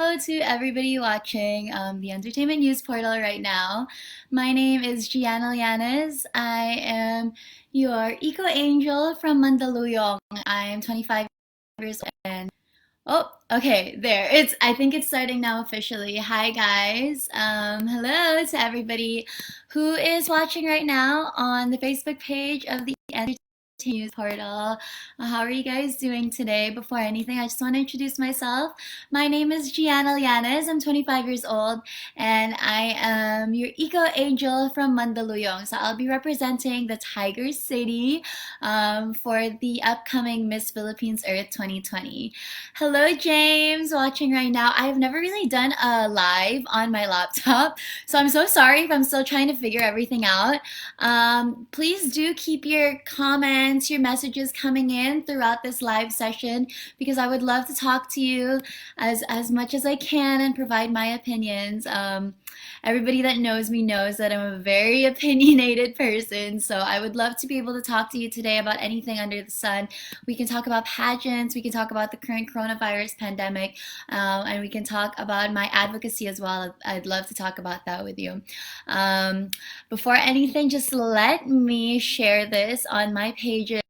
to everybody watching the Entertainment News Portal right now. My name is Gianna Llanes. I am your eco angel from Mandaluyong. I am 25 years old and oh, okay, there. I think it's starting now officially. Hi guys. Hello to everybody who is watching right now on the Facebook page of the Entertainment News Portal. How are you guys doing today? Before anything, I just want to introduce myself. My name is Gianna Llanes. I'm 25 years old and I am your eco angel from Mandaluyong. So I'll be representing the Tiger City for the upcoming Miss Philippines Earth 2020. Hello, James, watching right now. I've never really done a live on my laptop, so I'm so sorry if I'm still trying to figure everything out. Please do keep your comments, your messages coming in throughout this live session because I would love to talk to you as much as I can and provide my opinions. Everybody that knows me knows that I'm a very opinionated person, so I would love to be able to talk to you today about anything under the sun. We can talk about pageants, we can talk about the current coronavirus pandemic, and we can talk about my advocacy as well. I'd love to talk about that with you. Before anything, just let me share this on my pages.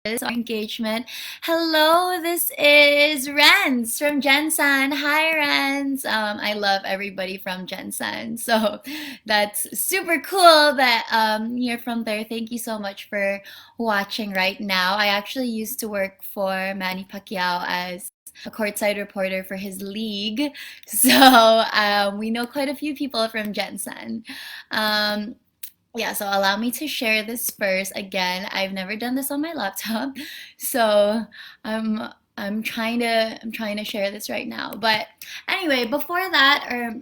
Our engagement. Hello, this is Renz from Jensen. Hi, Renz. I love everybody from Jensen, so that's super cool that you're from there. Thank you so much for watching right now. I actually used to work for Manny Pacquiao as a courtside reporter for his league, so we know quite a few people from Jensen. Yeah, so allow me to share this first. Again, I've never done this on my laptop, so I'm trying to share this right now. But anyway, before that, or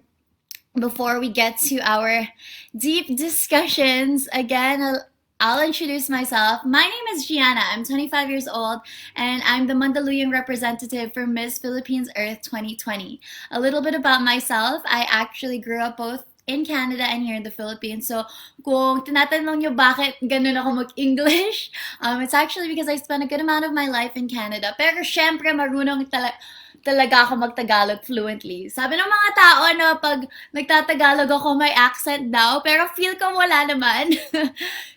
before we get to our deep discussions, again, I'll introduce myself. My name is Gianna. I'm 25 years old, and I'm the Mandaluyong representative for Miss Philippines Earth 2020. A little bit about myself. I actually grew up both in Canada and here in the Philippines. So, kung tinatanong nyo bakit ganun ako mag-English, it's actually because I spent a good amount of my life in Canada. Pero syempre, marunong talaga ako mag-Tagalog fluently. Sabi ng mga tao na pag nagtatagalog ako may accent daw, pero feel ko wala naman.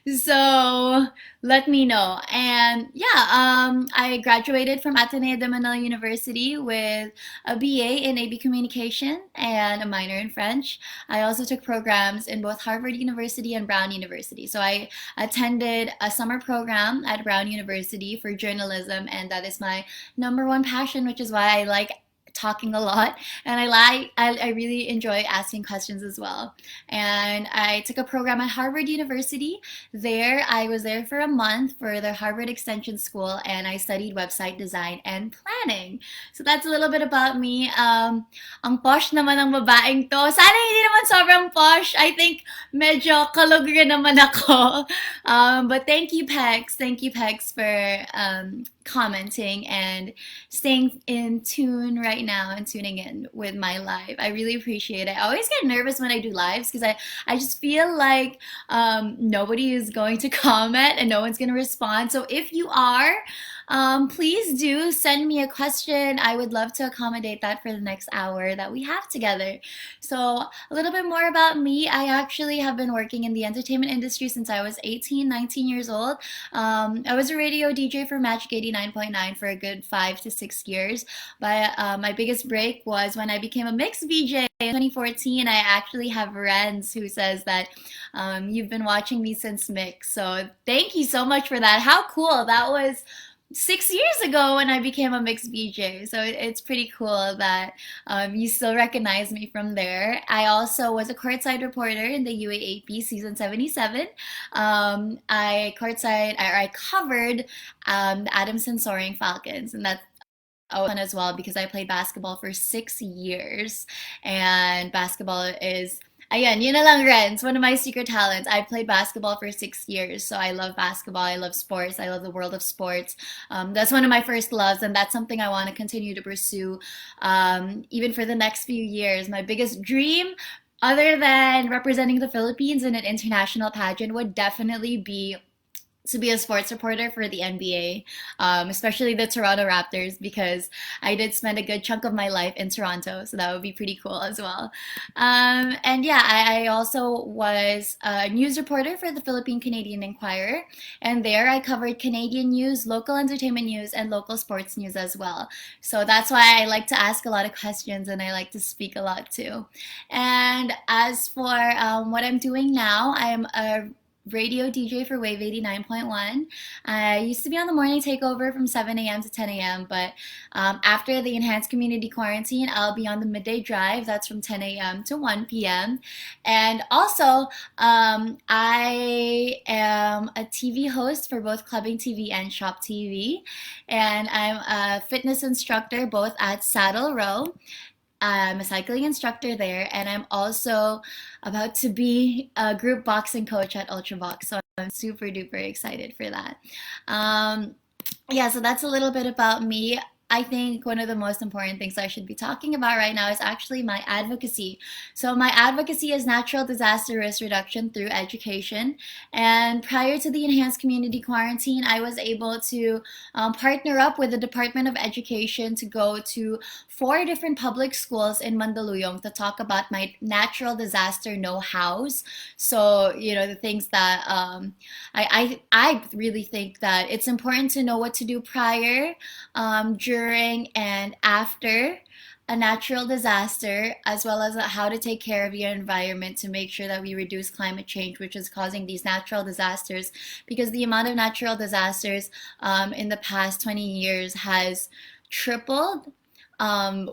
So, let me know. And yeah, I graduated from Ateneo de Manila University with a BA in AB Communication and a minor in French. I also took programs in both Harvard University and Brown University. So I attended a summer program at Brown University for journalism, and that is my number one passion, which is why I like talking a lot, and I really enjoy asking questions as well. And I took a program at Harvard University. I was there for a month for the Harvard Extension School, and I studied website design and planning. So that's a little bit about me. Ang posh naman ng babaeng to. Sana hindi naman sobrang posh. I think medyo kalugre naman ako. But thank you, Pex. Thank you, Pex, for commenting and staying in tune right now and tuning in with my live. I really appreciate it. I always get nervous when I do lives because I just feel like nobody is going to comment and no one's going to respond. So if you are, please do send me a question. I would love to accommodate that for the next hour that we have together. So a little bit more about me. I actually have been working in the entertainment industry since I was 18, 19 years old. I was a radio DJ for Magic 89.9 for a good 5 to 6 years. But my biggest break was when I became a MYX VJ in 2014. I actually have Renz who says that you've been watching me since MYX. So thank you so much for that. How cool. That was 6 years ago when I became a MYX VJ. So it's pretty cool that you still recognize me from there. I also was a courtside reporter in the UAAP season 77. I covered the Adamson Soaring Falcons, and that's fun as well because I played basketball for 6 years, and basketball is ayan, yun na lang, Renz. One of my secret talents. I played basketball for 6 years, so I love basketball. I love sports. I love the world of sports. That's one of my first loves, and that's something I want to continue to pursue even for the next few years. My biggest dream, other than representing the Philippines in an international pageant, would definitely be to be a sports reporter for the NBA, especially the Toronto Raptors, because I did spend a good chunk of my life in Toronto, so that would be pretty cool as well. And yeah, I also was a news reporter for the Philippine Canadian Inquirer, and there I covered Canadian news, local entertainment news, and local sports news as well. So that's why I like to ask a lot of questions and I like to speak a lot too. And as for what I'm doing now, I'm a radio DJ for Wave 89.1. I used to be on the morning takeover from 7 a.m. to 10 a.m., but after the enhanced community quarantine, I'll be on the midday drive. That's from 10 a.m. to 1 p.m. And also, I am a TV host for both Clubbing TV and Shop TV. And I'm a fitness instructor both at Saddle Row. I'm a cycling instructor there, and I'm also about to be a group boxing coach at Ultravox. So I'm super duper excited for that. Um, yeah, so that's a little bit about me. I think one of the most important things I should be talking about right now is actually my advocacy. So, my advocacy is natural disaster risk reduction through education. And prior to the enhanced community quarantine, I was able to partner up with the Department of Education to go to four different public schools in Mandaluyong to talk about my natural disaster know-hows. So, the things that I really think that it's important to know what to do prior, during, and after a natural disaster, as well as how to take care of your environment to make sure that we reduce climate change, which is causing these natural disasters. Because the amount of natural disasters in the past 20 years has tripled,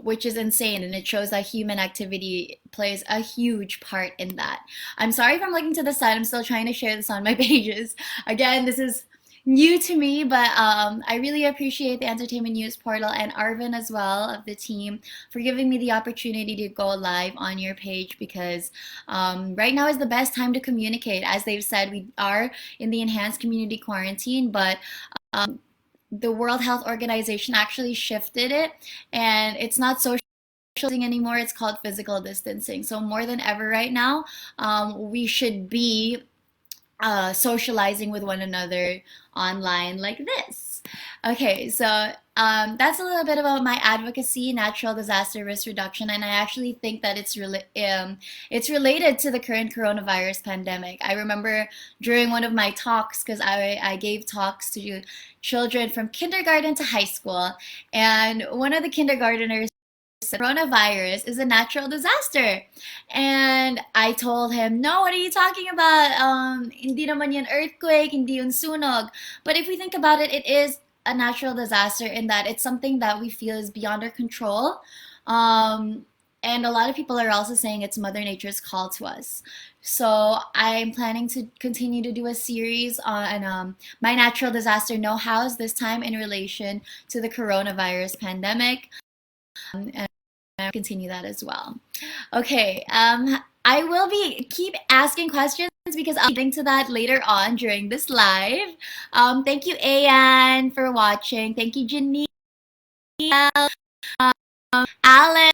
which is insane, and it shows that human activity plays a huge part in that. I'm sorry if I'm looking to the side. I'm still trying to share this on my pages. Again, this is new to me, but I really appreciate the Entertainment News Portal and Arvin as well of the team for giving me the opportunity to go live on your page, because right now is the best time to communicate. As they've said, we are in the enhanced community quarantine, but the World Health Organization actually shifted it, and it's not social distancing anymore. It's called physical distancing. So more than ever right now, we should be socializing with one another online like this. Okay, so that's a little bit about my advocacy, natural disaster risk reduction, and I actually think that it's related to the current coronavirus pandemic. I remember during one of my talks, because I gave talks to children from kindergarten to high school, and one of the kindergarteners, coronavirus is a natural disaster. And I told him, no, what are you talking about? Hindi naman yan earthquake, hindi yun sunog. But if we think about it, it is a natural disaster in that it's something that we feel is beyond our control. Um, and a lot of people are also saying it's Mother Nature's call to us. So I'm planning to continue to do a series on my natural disaster know-hows, this time in relation to the coronavirus pandemic. And I'll continue that as well. Okay, I will be keep asking questions because I'll be getting to that later on during this live. Thank you, Ayan, for watching. Thank you, Janine, Alan,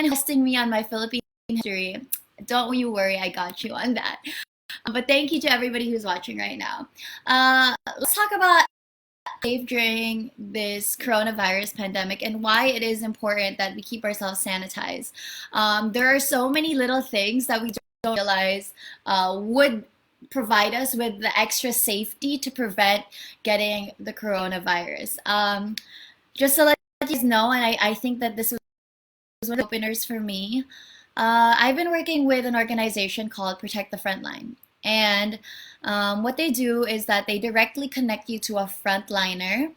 hosting me on my Philippine history. Don't you worry, I got you on that. But thank you to everybody who's watching right now. Let's talk about safe during this coronavirus pandemic and why it is important that we keep ourselves sanitized. There are so many little things that we don't realize would provide us with the extra safety to prevent getting the coronavirus. Just to let you guys know, and I think that this was one of the openers for me. I've been working with an organization called Protect the Frontline. And what they do is that they directly connect you to a frontliner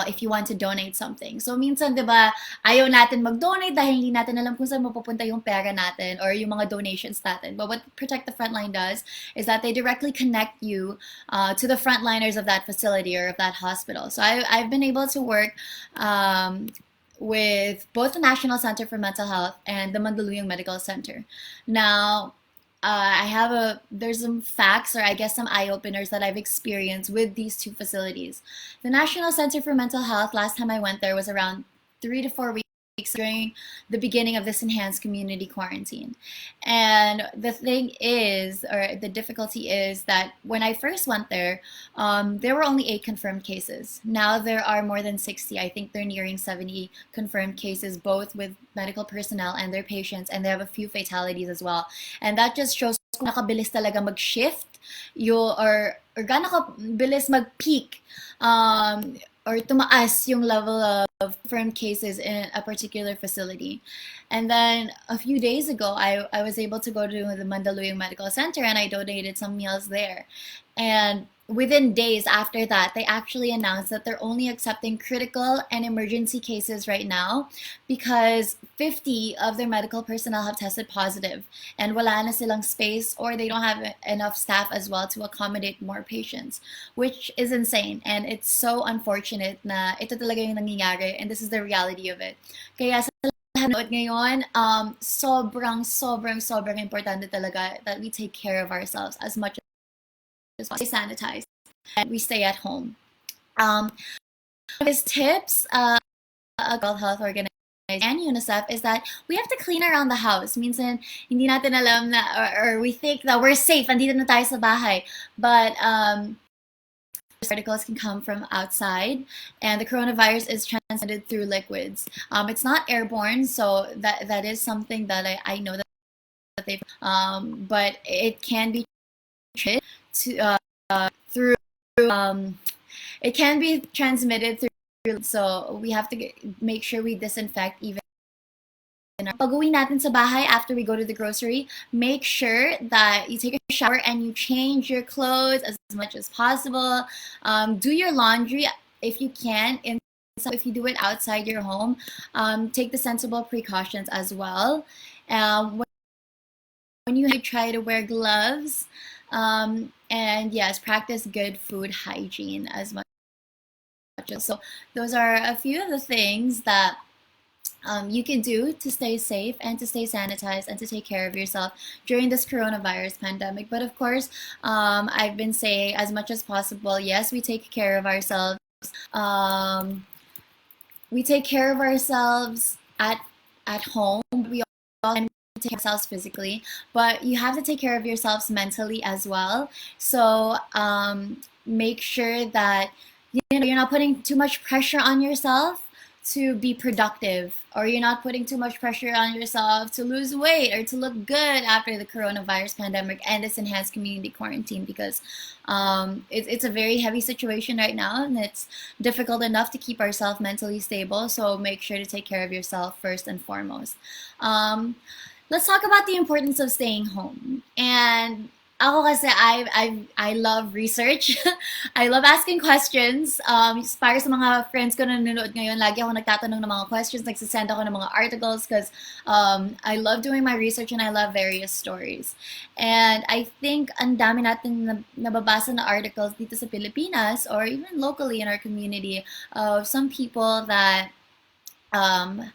if you want to donate something. So minsan, 'di ba, ayaw natin mag-donate dahil hindi natin alam kung saan mapupunta yung pera natin or yung mga donations natin. But what Protect the Frontline does is that they directly connect you to the frontliners of that facility or of that hospital. So I've been able to work with both the National Center for Mental Health and the Mandaluyong Medical Center. Now, there's some facts, or I guess some eye openers that I've experienced with these two facilities. The National Center for Mental Health, last time I went there was around 3 to 4 weeks during the beginning of this enhanced community quarantine. And the thing is, or the difficulty is that when I first went there were only 8 confirmed cases. Now there are more than 60. I think they're nearing 70 confirmed cases, both with medical personnel and their patients, and they have a few fatalities as well. And that just shows kung nakabilis talaga mag-shift or gaano kabilis mag-peak or tumaas yung level of confirmed cases in a particular facility. And then a few days ago, I was able to go to the Mandaluyong Medical Center and I donated some meals there. And within days after that, they actually announced that they're only accepting critical and emergency cases right now because 50 of their medical personnel have tested positive and wala na silang space or they don't have enough staff as well to accommodate more patients, which is insane. And it's so unfortunate na ito talaga yung nangyayari and this is the reality of it. Kaya sa lahat ngayon, sobrang importante talaga that we take care of ourselves as much as possible. Stay sanitized and we stay at home. His tips, World Health Organization and UNICEF, is that we have to clean around the house. Minsan, hindi natin alam na, or we think that we're safe, andito na tayo sa bahay. But particles can come from outside, and the coronavirus is transmitted through liquids. It's not airborne, so that is something that I know that they've, but it can be transmitted through it can be transmitted through, so we have to make sure we disinfect even pag uwi natin sa bahay after we go to the grocery. Make sure that you take a shower and you change your clothes as much as possible. Do your laundry if you can. If you do it outside your home, take the sensible precautions as well. When you try to wear gloves, and yes, practice good food hygiene as much as. So those are a few of the things that you can do to stay safe and to stay sanitized and to take care of yourself during this coronavirus pandemic. But of course, I've been saying as much as possible, yes, we take care of ourselves. We take care of ourselves at home. We all take care of ourselves physically, but you have to take care of yourselves mentally as well. So make sure that you're not putting too much pressure on yourself to be productive, or you're not putting too much pressure on yourself to lose weight or to look good after the coronavirus pandemic and this enhanced community quarantine, because it's a very heavy situation right now and it's difficult enough to keep ourselves mentally stable. So make sure to take care of yourself first and foremost. Let's talk about the importance of staying home. And ako kasi I love research. I love asking questions. Para sa mga friends ko na nanonood ngayon, lagi ako nagtatanong ng mga questions, nagsisend ako ng mga articles because I love doing my research and I love various stories. And I think ang dami natin nababasa na articles dito sa Pilipinas or even locally in our community of some people that are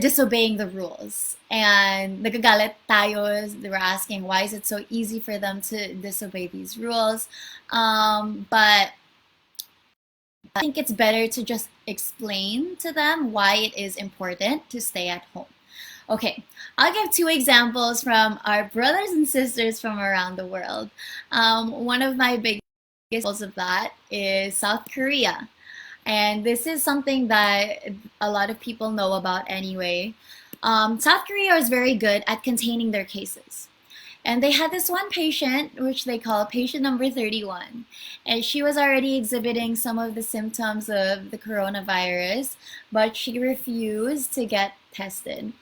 disobeying the rules. And nagagalit tayo. They were asking, why is it so easy for them to disobey these rules? But I think it's better to just explain to them why it is important to stay at home. Okay, I'll give 2 examples from our brothers and sisters from around the world. One of my biggest examples of that is South Korea. And this is something that a lot of people know about anyway. South Korea is very good at containing their cases. And they had this one patient, which they call patient number 31. And she was already exhibiting some of the symptoms of the coronavirus, but she refused to get tested.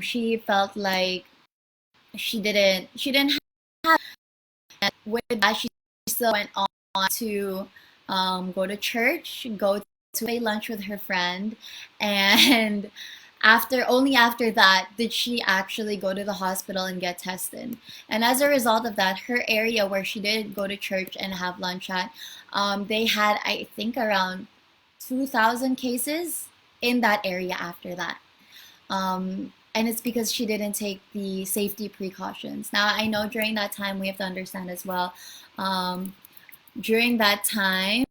She felt like she didn't have, and with that, she still went on to go to church, go to a lunch with her friend, and only after that did she actually go to the hospital and get tested. And as a result of that, her area where she did go to church and have lunch at, they had, I think, around 2,000 cases in that area after that. And it's because she didn't take the safety precautions. Now, I know during that time, we have to understand as well, during that time,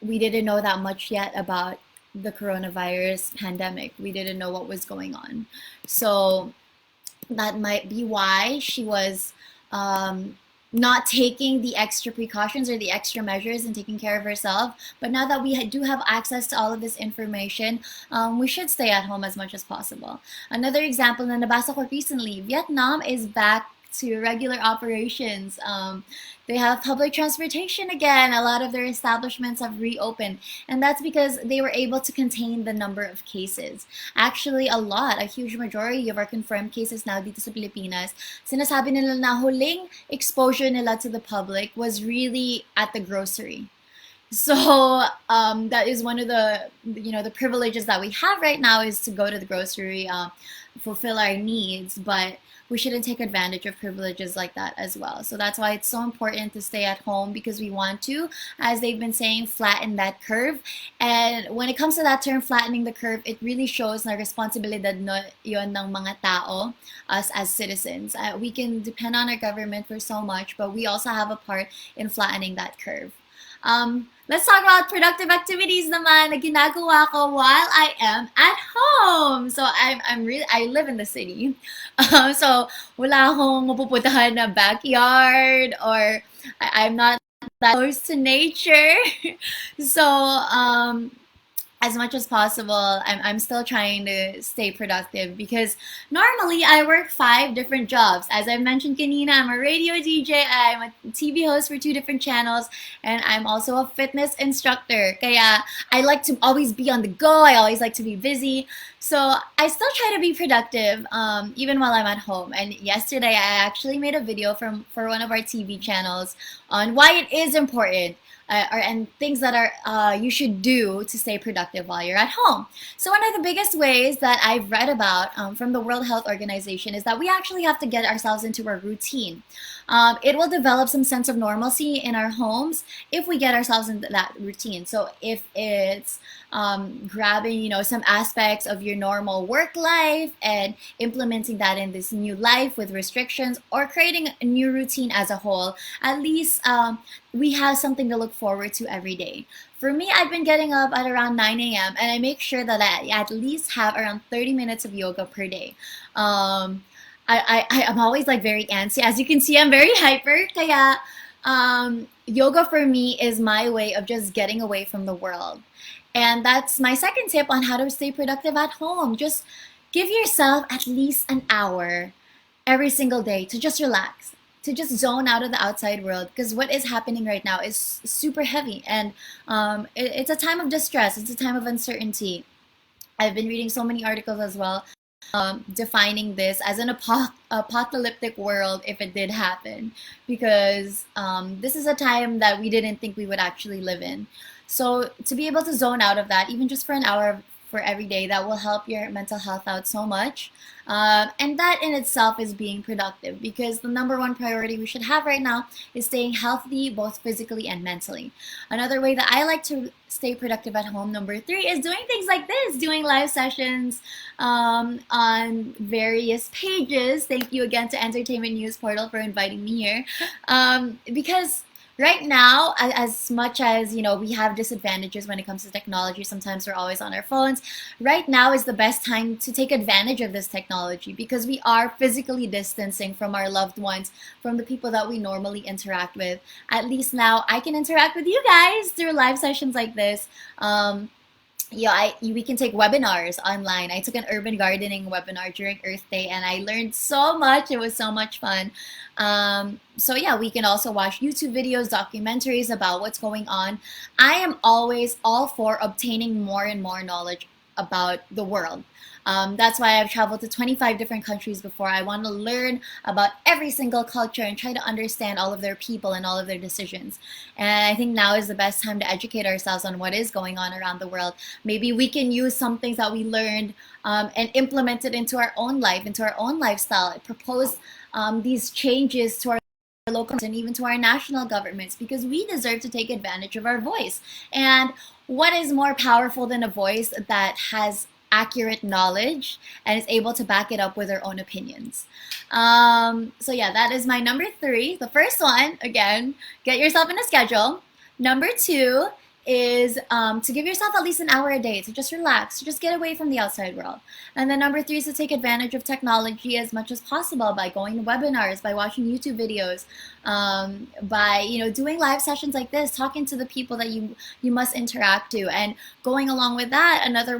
we didn't know that much yet about the coronavirus pandemic. We didn't know what was going on. So that might be why she was um, not taking the extra precautions or the extra measures and taking care of herself. But now that we do have access to all of this information, we should stay at home as much as possible. Another example na nabasa ko recently, Vietnam is back to regular operations. They have public transportation again. A lot of their establishments have reopened, and that's because they were able to contain the number of cases. Actually, a huge majority of our confirmed cases now dito sa Pilipinas, sinasabi nila na huling exposure nila to the public was really at the grocery. So that is one of the privileges that we have right now is to go to the grocery, fulfill our needs, but we shouldn't take advantage of privileges like that as well. So that's why it's so important to stay at home because we want to, as they've been saying, flatten that curve. And when it comes to that term, flattening the curve, it really shows na responsibilidad no, yon ng mga tao, us as citizens. We can depend on our government for so much, but we also have a part in flattening that curve. Let's talk about productive activities naman na ginagawa ko while I am at home. So I live in the city. So wala akong mapupuntahan na backyard or I'm not that close to nature. So as much as possible, I'm still trying to stay productive because normally I work 5 different jobs. As I mentioned kanina, I'm a radio DJ, I'm a TV host for 2 different channels, and I'm also a fitness instructor. Kaya I like to always be on the go, I always like to be busy. So I still try to be productive even while I'm at home. And yesterday I actually made a video for one of our TV channels on why it is important and things that are you should do to stay productive while you're at home. So one of the biggest ways that I've read about from the World Health Organization is that we actually have to get ourselves into a routine. It will develop some sense of normalcy in our homes if we get ourselves into that routine. So if it's grabbing, some aspects of your normal work life and implementing that in this new life with restrictions or creating a new routine as a whole, at least we have something to look forward to every day. For me, I've been getting up at around 9 a.m. and I make sure that I at least have around 30 minutes of yoga per day. I'm always like very antsy. As you can see, I'm very hyper. Kaya yoga for me is my way of just getting away from the world. And that's my second tip on how to stay productive at home. Just give yourself at least an hour every single day to just relax, to just zone out of the outside world, because what is happening right now is super heavy, and it's a time of distress, it's a time of uncertainty. I've been reading so many articles as well defining this as an apocalyptic world if it did happen, because this is a time that we didn't think we would actually live in. So to be able to zone out of that, even just for an hour for every day, that will help your mental health out so much. And that in itself is being productive, because the number one priority we should have right now is staying healthy, both physically and mentally. Another way that I like to stay productive at home, number 3, is doing things like this, doing live sessions on various pages. Thank you again to Entertainment News Portal for inviting me here. Because right now, as much as we have disadvantages when it comes to technology, sometimes we're always on our phones. Right now is the best time to take advantage of this technology, because we are physically distancing from our loved ones, from the people that we normally interact with. At least now I can interact with you guys through live sessions like this. We can take webinars online. I took an urban gardening webinar during Earth Day, and I learned so much. It was so much fun. So yeah, we can also watch YouTube videos, documentaries about what's going on. I am always all for obtaining more and more knowledge about the world. That's why I've traveled to 25 different countries before. I want to learn about every single culture and try to understand all of their people and all of their decisions. And I think now is the best time to educate ourselves on what is going on around the world. Maybe we can use some things that we learned and implement it into our own life, into our own lifestyle. Propose these changes to our local and even to our national governments, because we deserve to take advantage of our voice. And what is more powerful than a voice that has accurate knowledge and is able to back it up with their own opinions? So yeah, that is my number 3. The first one, again, get yourself in a schedule. Number 2 is to give yourself at least an hour a day to just relax, to just get away from the outside world. And then number three is to take advantage of technology as much as possible by going to webinars, by watching YouTube videos, by doing live sessions like this, talking to the people that you must interact to, and going along with that, another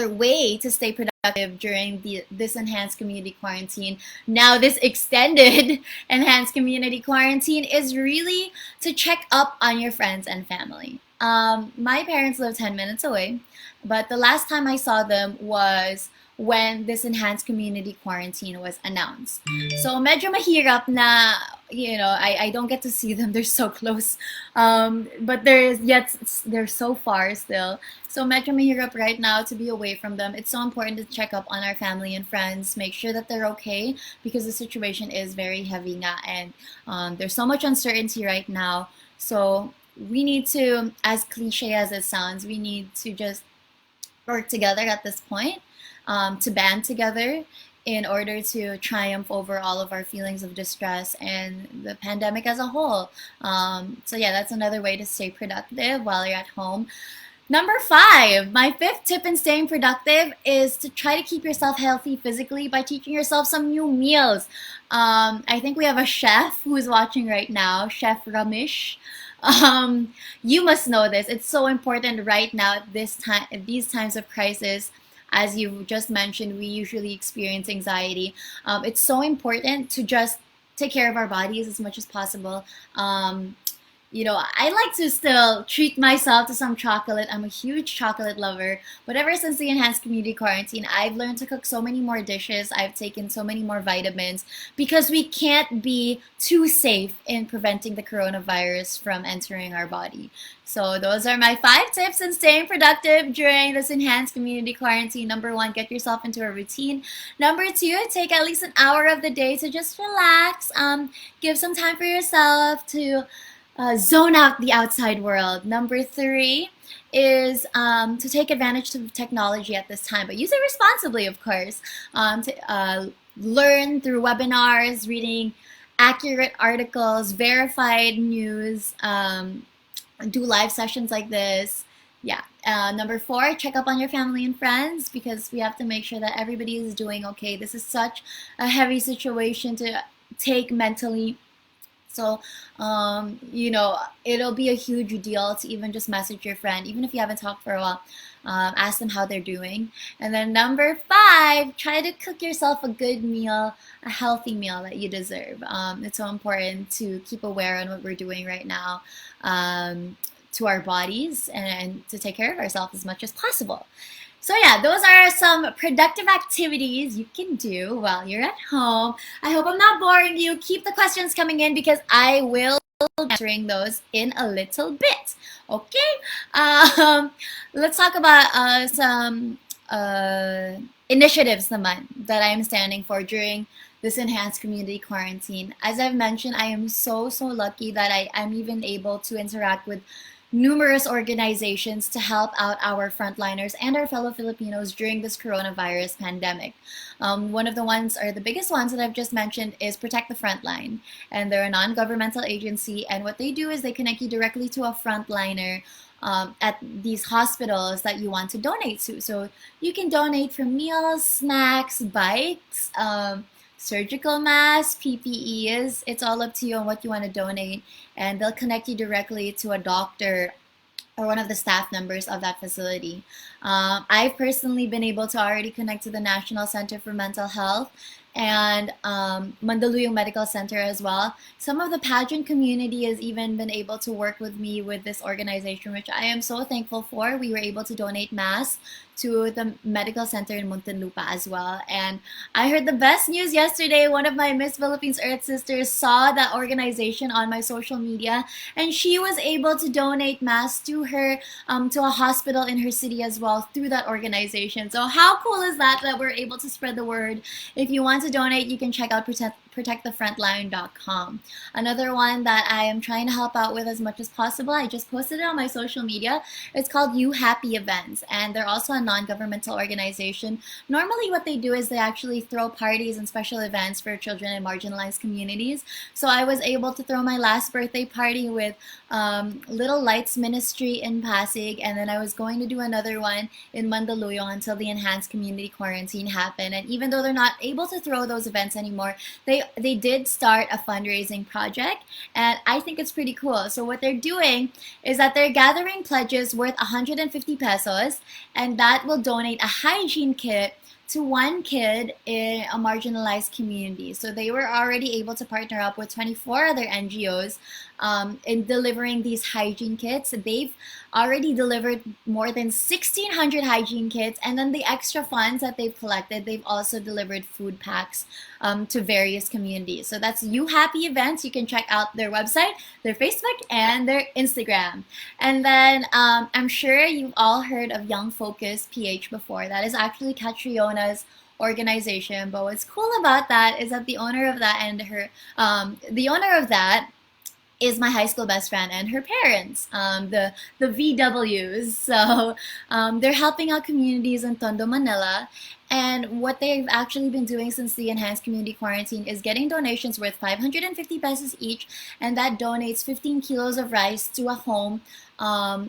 way to stay productive during this enhanced community quarantine, now this extended enhanced community quarantine, is really to check up on your friends and family. My parents live 10 minutes away, but the last time I saw them was when this enhanced community quarantine was announced. So medyo mahirap na, I don't get to see them. They're so close. But they're so far still. So medyo mahirap right now to be away from them. It's so important to check up on our family and friends, make sure that they're okay, because the situation is very heavy nga, and there's so much uncertainty right now. So we need to, as cliche as it sounds, we need to just work together at this point, to band together in order to triumph over all of our feelings of distress and the pandemic as a whole. So yeah, that's another way to stay productive while you're at home. Number 5, my 5th tip in staying productive is to try to keep yourself healthy physically by teaching yourself some new meals. I think we have a chef who's watching right now, Chef Ramesh. You must know this. It's so important right now at these times of crisis. As you just mentioned, we usually experience anxiety. It's so important to just take care of our bodies as much as possible. I like to still treat myself to some chocolate. I'm a huge chocolate lover. But ever since the enhanced community quarantine, I've learned to cook so many more dishes. I've taken so many more vitamins, because we can't be too safe in preventing the coronavirus from entering our body. So those are my 5 tips in staying productive during this enhanced community quarantine. Number 1, get yourself into a routine. Number 2, take at least an hour of the day to just relax. Give some time for yourself to zone out the outside world. Number 3 is to take advantage of technology at this time, but use it responsibly, of course. To learn through webinars, reading accurate articles, verified news, do live sessions like this. Yeah. Number 4, check up on your family and friends, because we have to make sure that everybody is doing okay. This is such a heavy situation to take mentally. So, it'll be a huge deal to even just message your friend, even if you haven't talked for a while. Ask them how they're doing. And then number 5, try to cook yourself a good meal, a healthy meal that you deserve. It's so important to keep aware on what we're doing right now, to our bodies, and to take care of ourselves as much as possible. So yeah, those are some productive activities you can do while you're at home. I hope I'm not boring you. Keep the questions coming in, because I will be answering those in a little bit. Okay? Let's talk about some initiatives naman that I am standing for during this enhanced community quarantine. As I've mentioned, I am so lucky that I'm even able to interact with numerous organizations to help out our frontliners and our fellow Filipinos during this coronavirus pandemic. One of the biggest ones that I've just mentioned is Protect the Frontline. And they're a non-governmental agency, and what they do is they connect you directly to a frontliner at these hospitals that you want to donate to. So you can donate for meals, snacks, bikes, surgical masks, PPEs. It's all up to you on what you want to donate, and they'll connect you directly to a doctor or one of the staff members of that facility. I've personally been able to already connect to the National Center for Mental Health and Mandaluyong Medical Center as well. Some of the pageant community has even been able to work with me with this organization, which I am so thankful for. We were able to donate masks to the medical center in Muntinlupa as well. And I heard the best news yesterday. One of my Miss Philippines Earth sisters saw that organization on my social media, and she was able to donate masks to her to a hospital in her city as well through that organization. So how cool is that we're able to spread the word? If you want to donate, you can check out protectthefrontline.com. Another one that I am trying to help out with as much as possible, I just posted it on my social media. It's called You Happy Events, and they're also a non-governmental organization. Normally what they do is they actually throw parties and special events for children in marginalized communities. So I was able to throw my last birthday party with Little Lights Ministry in Pasig, and then I was going to do another one in Mandaluyong until the enhanced community quarantine happened. And even though they're not able to throw those events anymore, they did start a fundraising project, and I think it's pretty cool. So what they're doing is that they're gathering pledges worth 150 pesos, and that will donate a hygiene kit to one kid in a marginalized community. So they were already able to partner up with 24 other NGOs in delivering these hygiene kits. They've already delivered more than 1,600 hygiene kits, and then the extra funds that they've collected, they've also delivered food packs to various communities. So that's You Happy Events. You can check out their website, their Facebook, and their Instagram. And then I'm sure you've all heard of Young Focus PH before. That is actually Catriona's organization. But what's cool about that is that the owner of that is my high school best friend and her parents, the VWs. So they're helping out communities in Tondo, Manila. And what they've actually been doing since the enhanced community quarantine is getting donations worth 550 pesos each, and that donates 15 kilos of rice to a home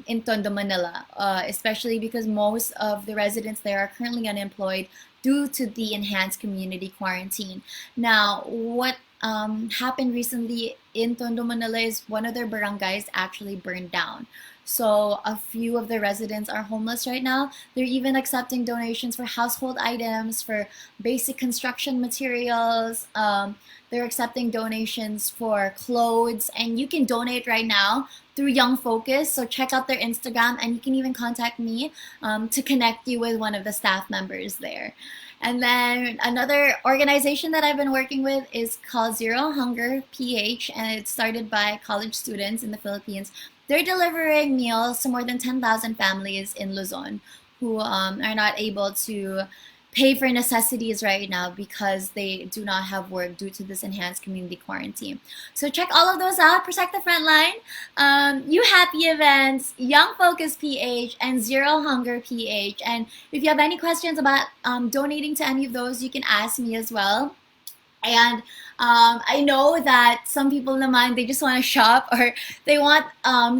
in Tondo, Manila, especially because most of the residents there are currently unemployed due to the enhanced community quarantine. Now, what happened recently in Tondo, Manila is one of their barangays actually burned down. So a few of the residents are homeless right now. They're even accepting donations for household items, for basic construction materials. They're accepting donations for clothes, and you can donate right now through Young Focus. So check out their Instagram, and you can even contact me to connect you with one of the staff members there. And then another organization that I've been working with is called Zero Hunger PH, and it's started by college students in the Philippines. They're delivering meals to more than 10,000 families in Luzon who are not able to pay for necessities right now because they do not have work due to this enhanced community quarantine. So check all of those out. Protect the Frontline, You Happy Events, Young Focus PH, and Zero Hunger PH. And if you have any questions about donating to any of those, you can ask me as well. And I know that some people naman, they just want to shop or they want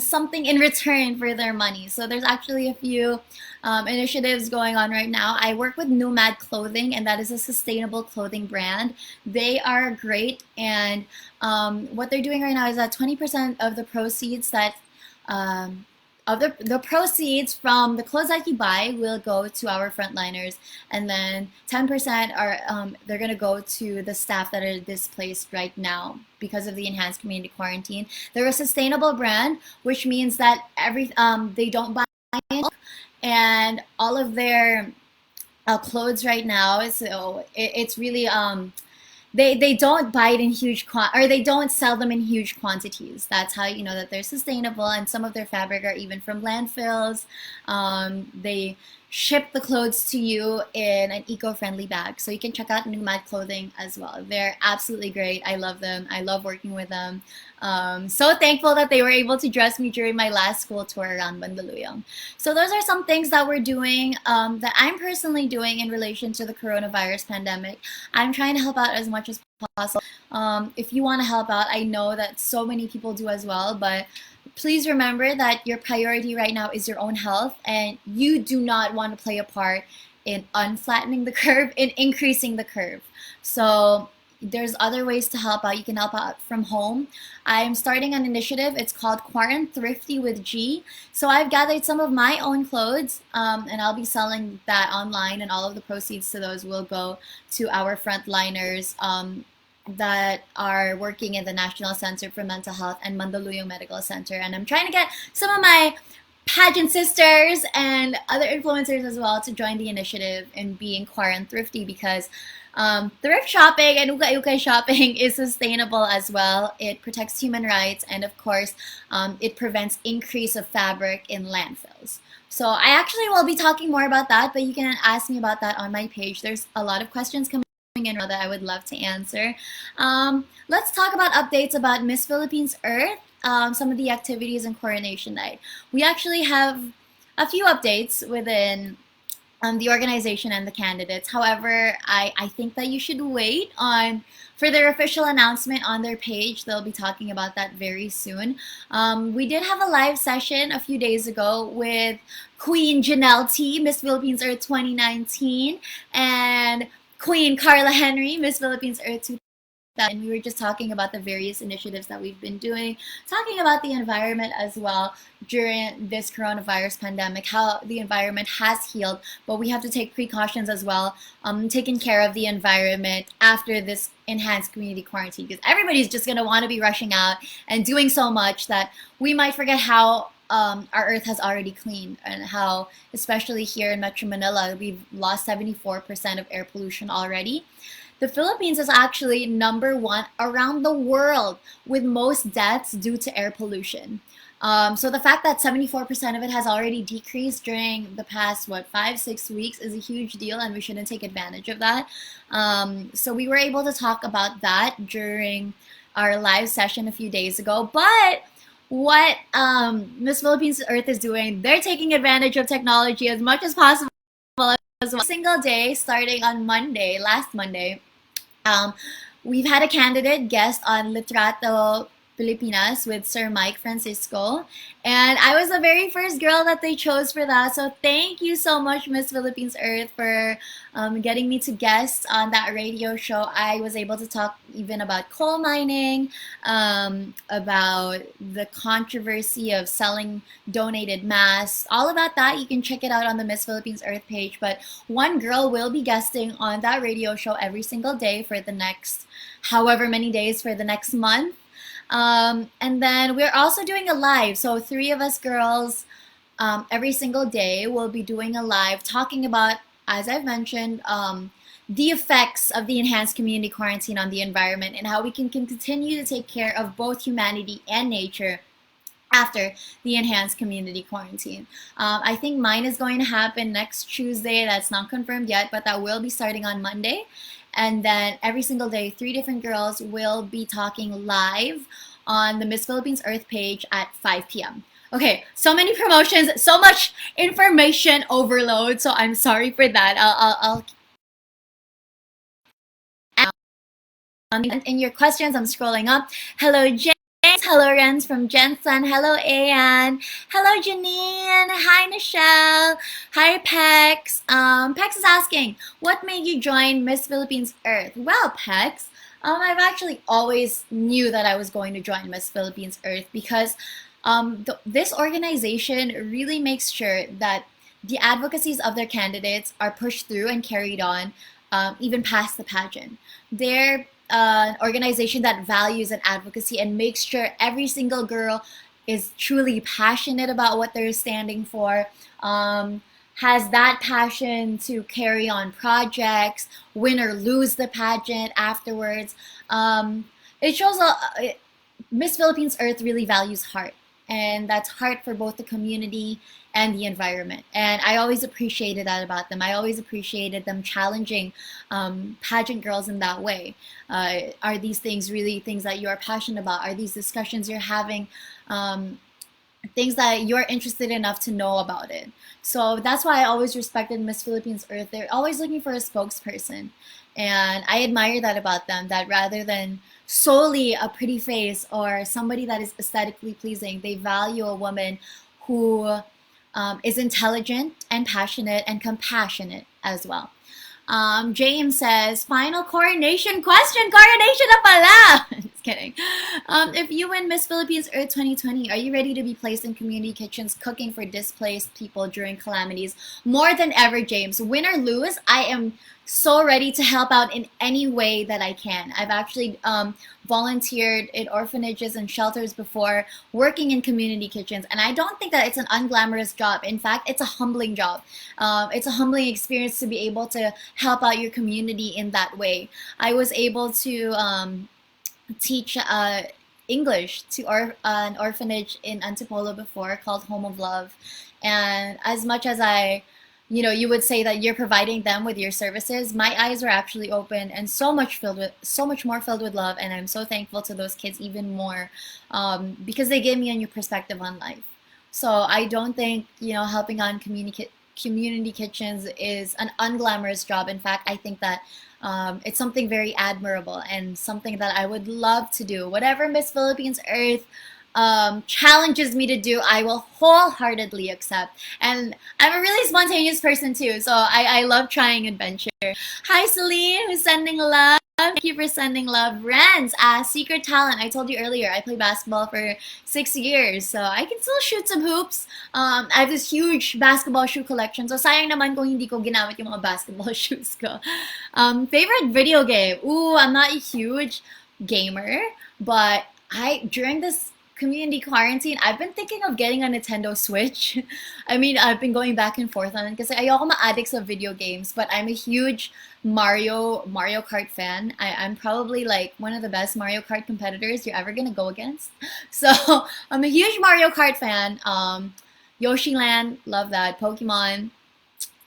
something in return for their money. So there's actually a few initiatives going on right now. I work with Nomad Clothing, and that is a sustainable clothing brand. They are great, and what they're doing right now is that 20% of the proceeds that the proceeds from the clothes that you buy will go to our frontliners, and then 10% are they're gonna go to the staff that are displaced right now because of the enhanced community quarantine. They're a sustainable brand, which means that they don't buy milk, and all of their clothes right now, so it's really they don't buy it in or they don't sell them in huge quantities. That's how you know that they're sustainable. And some of their fabric are even from landfills. They ship the clothes to you in an eco-friendly bag. So you can check out Nomad Clothing as well. They're absolutely great. I love them. I love working with them. So thankful that they were able to dress me during my last school tour around Mandaluyong. So those are some things that we're doing, that I'm personally doing in relation to the coronavirus pandemic. I'm trying to help out as much as possible. If you want to help out, I know that so many people do as well, but please remember that your priority right now is your own health, and you do not want to play a part in unflattening the curve, in increasing the curve. So there's other ways to help out. You can help out from home. I'm starting an initiative. It's called Quarant Thrifty with G. So I've gathered some of my own clothes, and I'll be selling that online, and all of the proceeds to those will go to our frontliners that are working in the National Center for Mental Health and Mandaluyong Medical Center. And I'm trying to get some of my pageant sisters and other influencers as well to join the initiative in being Quarant Thrifty, because thrift shopping and ukay-ukay shopping is sustainable as well. It protects human rights, and of course, it prevents increase of fabric in landfills. So I actually will be talking more about that, but you can ask me about that on my page. There's a lot of questions coming in that I would love to answer. Let's talk about updates about Miss Philippines Earth, some of the activities and coronation night. We actually have a few updates within the organization and the candidates. However, I think that you should wait on for their official announcement on their page. They'll be talking about that very soon. We did have a live session a few days ago with Queen Janelle T, Miss Philippines Earth 2019, and Queen Carla Henry, Miss Philippines Earth 2019. And we were just talking about the various initiatives that we've been doing, talking about the environment as well during this coronavirus pandemic, how the environment has healed, but we have to take precautions as well, taking care of the environment after this enhanced community quarantine, because everybody's just going to want to be rushing out and doing so much that we might forget how our earth has already cleaned, and how, especially here in Metro Manila, we've lost 74% of air pollution already. The Philippines is actually #1 around the world with most deaths due to air pollution. So the fact that 74% of it has already decreased during the past, 5, 6 weeks is a huge deal, and we shouldn't take advantage of that. So we were able to talk about that during our live session a few days ago. But what Miss Philippines Earth is doing, they're taking advantage of technology as much as possible. As well. Single day starting on Monday, last Monday. Um, we've had a candidate guest on Litrato Pilipinas with Sir Mike Francisco, and I was the very first girl that they chose for that. So thank you so much, Miss Philippines Earth, for getting me to guest on that radio show. I was able to talk even about coal mining, about the controversy of selling donated masks, all about that. You can check it out on the Miss Philippines Earth page. But one girl will be guesting on that radio show every single day for the next however many days for the next month. And then we're also doing a live. So 3 of us girls every single day will be doing a live talking about, as I've mentioned, the effects of the enhanced community quarantine on the environment, and how we can continue to take care of both humanity and nature after the enhanced community quarantine. I think mine is going to happen next Tuesday. That's not confirmed yet, but that will be starting on Monday. And then every single day, 3 different girls will be talking live on the Miss Philippines Earth page at 5 p.m. Okay, so many promotions, so much information overload. So I'm sorry for that. In your questions, I'm scrolling up. Hello, James. Hello, Renz from Jensen. Hello, Ann. Hello, Janine. Hi, Michelle. Hi, Pex. Pex is asking, what made you join Miss Philippines Earth? Well, Pex, I've actually always knew that I was going to join Miss Philippines Earth because this organization really makes sure that the advocacies of their candidates are pushed through and carried on, even past the pageant. They're an organization that values an advocacy and makes sure every single girl is truly passionate about what they're standing for, has that passion to carry on projects, win or lose the pageant afterwards. It shows Miss Philippines Earth really values heart, and that's heart for both the community and the environment. And I always appreciated that about them. I always appreciated them challenging pageant girls in that way. Are these things really things that you are passionate about? Are these discussions you're having things that you're interested enough to know about it? So that's why I always respected Miss Philippines Earth. They're always looking for a spokesperson. And I admire that about them, that rather than solely a pretty face or somebody that is aesthetically pleasing, they value a woman who is intelligent and passionate and compassionate as well. James says, final coronation question. Coronation na pala! Just kidding. If you win Miss Philippines Earth 2020, are you ready to be placed in community kitchens cooking for displaced people during calamities? More than ever, James. Win or lose, I am so ready to help out in any way that I can. I've actually volunteered in orphanages and shelters before, working in community kitchens, and I don't think that it's an unglamorous job. In fact, it's a humbling job. It's a humbling experience to be able to help out your community in that way. I was able to teach English to an orphanage in Antipolo before called Home of Love, and as much as I you would say that you're providing them with your services. My eyes were actually open and so much more filled with love, and I'm so thankful to those kids even more, because they gave me a new perspective on life. So I don't think helping on community kitchens is an unglamorous job. In fact, I think that it's something very admirable and something that I would love to do. Whatever Miss Philippines Earth challenges me to do, I will wholeheartedly accept. And I'm a really spontaneous person too, so I love trying adventure. Hi, Celine, who's sending love. Thank you for sending love. Renz, secret talent. I told you earlier, I played basketball for 6 years, so I can still shoot some hoops. I have this huge basketball shoe collection, so sayang naman kung hindi ko ginamit yung mga basketball shoes ko. Favorite video game? Ooh, I'm not a huge gamer, but during this community quarantine, I've been thinking of getting a Nintendo Switch. I mean, I've been going back and forth on it kasi ayoko ma-addicts of video games, but I'm a huge Mario Kart fan. I'm probably like one of the best Mario Kart competitors you're ever gonna go against. So I'm a huge Mario Kart fan. Yoshi Land, love that. Pokemon,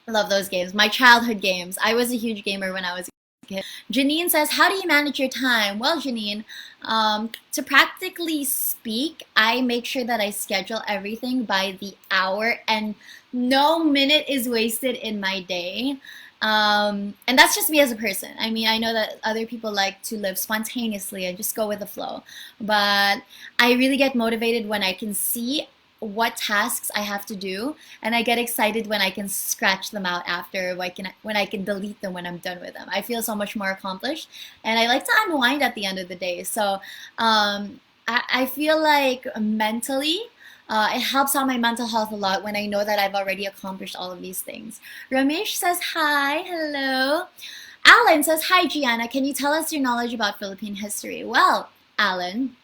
love those games. My childhood games. I was a huge gamer when I was a kid. Janine says, how do you manage your time? Well, Janine, to practically speak, I make sure that I schedule everything by the hour and no minute is wasted in my day. And that's just me as a person. I mean, I know that other people like to live spontaneously and just go with the flow. But I really get motivated when I can see what tasks I have to do, and I get excited when I can scratch them out after, when I can delete them when I'm done with them. I feel so much more accomplished, and I like to unwind at the end of the day. So I feel like mentally, it helps out my mental health a lot when I know that I've already accomplished all of these things. Ramesh says hi, hello. Alan says, hi, Gianna, can you tell us your knowledge about Philippine history? Well, Alan,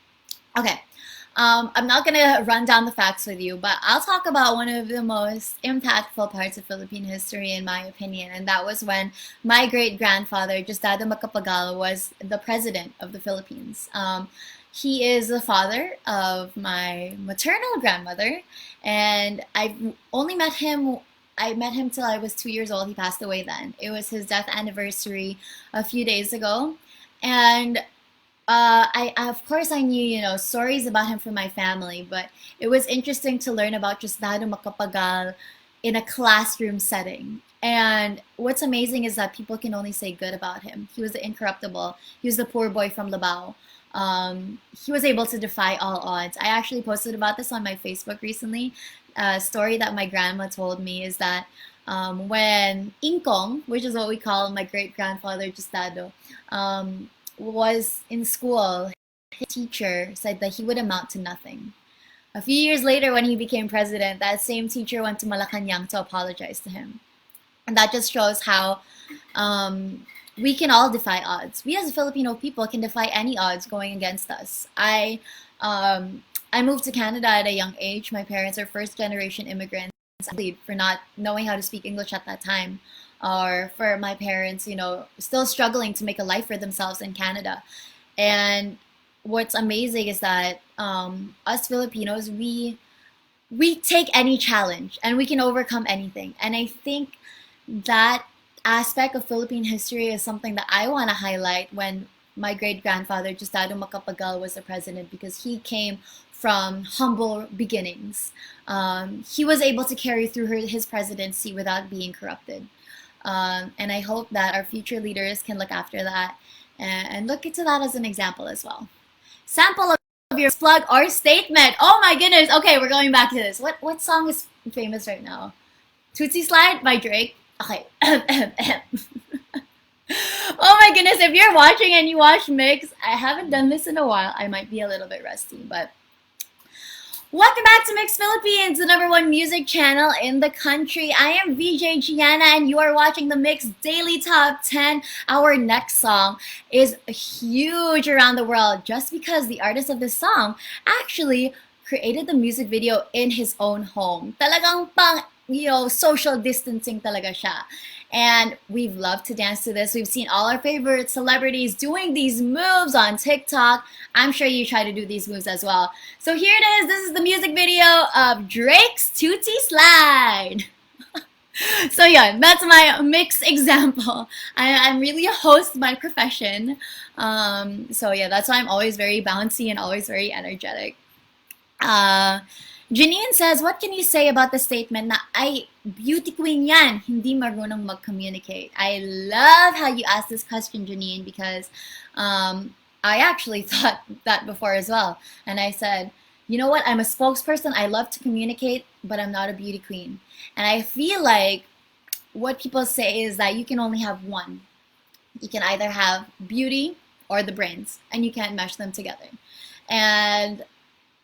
okay. I'm not going to run down the facts with you, but I'll talk about one of the most impactful parts of Philippine history, in my opinion, and that was when my great-grandfather, Diosdado Macapagal, was the president of the Philippines. He is the father of my maternal grandmother, and I met him till I was 2 years old. He passed away then. It was his death anniversary a few days ago, and of course I knew, stories about him from my family, but it was interesting to learn about just Dado Macapagal in a classroom setting. And what's amazing is that people can only say good about him. He was the incorruptible. He was the poor boy from Labao. He was able to defy all odds. I actually posted about this on my Facebook recently. A story that my grandma told me is that when Ingkong, which is what we call my great-grandfather Diosdado, was in school, his teacher said that he would amount to nothing. A few years later, when he became president, that same teacher went to Malacanang to apologize to him. And that just shows how we can all defy odds. We as Filipino people can defy any odds going against us. I moved to Canada at a young age. My parents are first-generation immigrants for not knowing how to speak English at that time, or for my parents, still struggling to make a life for themselves in Canada. And what's amazing is that us Filipinos, we take any challenge and we can overcome anything. And I think that aspect of Philippine history is something that I want to highlight when my great-grandfather, Diosdado Macapagal, was the president, because he came from humble beginnings. He was able to carry through his presidency without being corrupted. And I hope that our future leaders can look after that and look into that as an example as well. Sample of your plug or statement. Oh my goodness. Okay, we're going back to this. What song is famous right now? Tootsie Slide by Drake. Okay. Oh my goodness. If you're watching and you watch MYX, I haven't done this in a while. I might be a little bit rusty, but welcome back to MYX Philippines, the #1 music channel in the country. I am VJ Gianna, and you are watching the MYX Daily Top 10. Our next song is huge around the world just because the artist of this song actually created the music video in his own home. Talagang social distancing talaga siya. And we've loved to dance to this. We've seen all our favorite celebrities doing these moves on TikTok. I'm sure you try to do these moves as well. So here it is. This is the music video of Drake's Tootsie Slide. So yeah, that's my mixed example. I'm really a host by profession. So yeah, that's why I'm always very bouncy and always very energetic. Uh, Janine says, what can you say about the statement na ay, beauty queen yan, hindi marunong mag-communicate? I love how you asked this question, Janine, because I actually thought that before as well. And I said, you know what? I'm a spokesperson. I love to communicate, but I'm not a beauty queen. And I feel like what people say is that you can only have one. You can either have beauty or the brains, and you can't mesh them together. And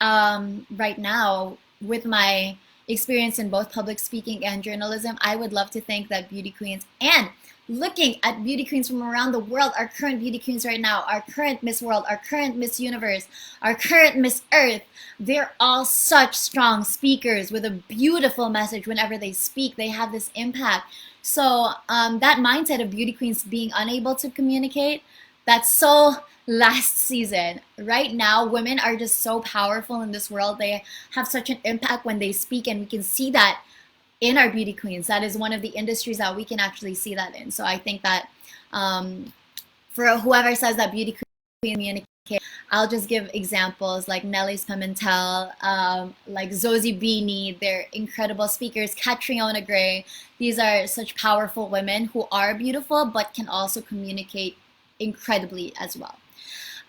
right now, with my experience in both public speaking and journalism, I would love to think that beauty queens, and looking at beauty queens from around the world, our current beauty queens right now, our current Miss World, our current Miss Universe, our current Miss Earth, they're all such strong speakers with a beautiful message. Whenever they speak, they have this impact. So that mindset of beauty queens being unable to communicate, that's so last season. Right now, women are just so powerful in this world. They have such an impact when they speak, and we can see that in our beauty queens. That is one of the industries that we can actually see that in. So I think that for whoever says that beauty queen communicate, I'll just give examples like Nelly's Pimentel, like Zosie Beanie. They're incredible speakers. Catriona Gray. These are such powerful women who are beautiful but can also communicate incredibly as well.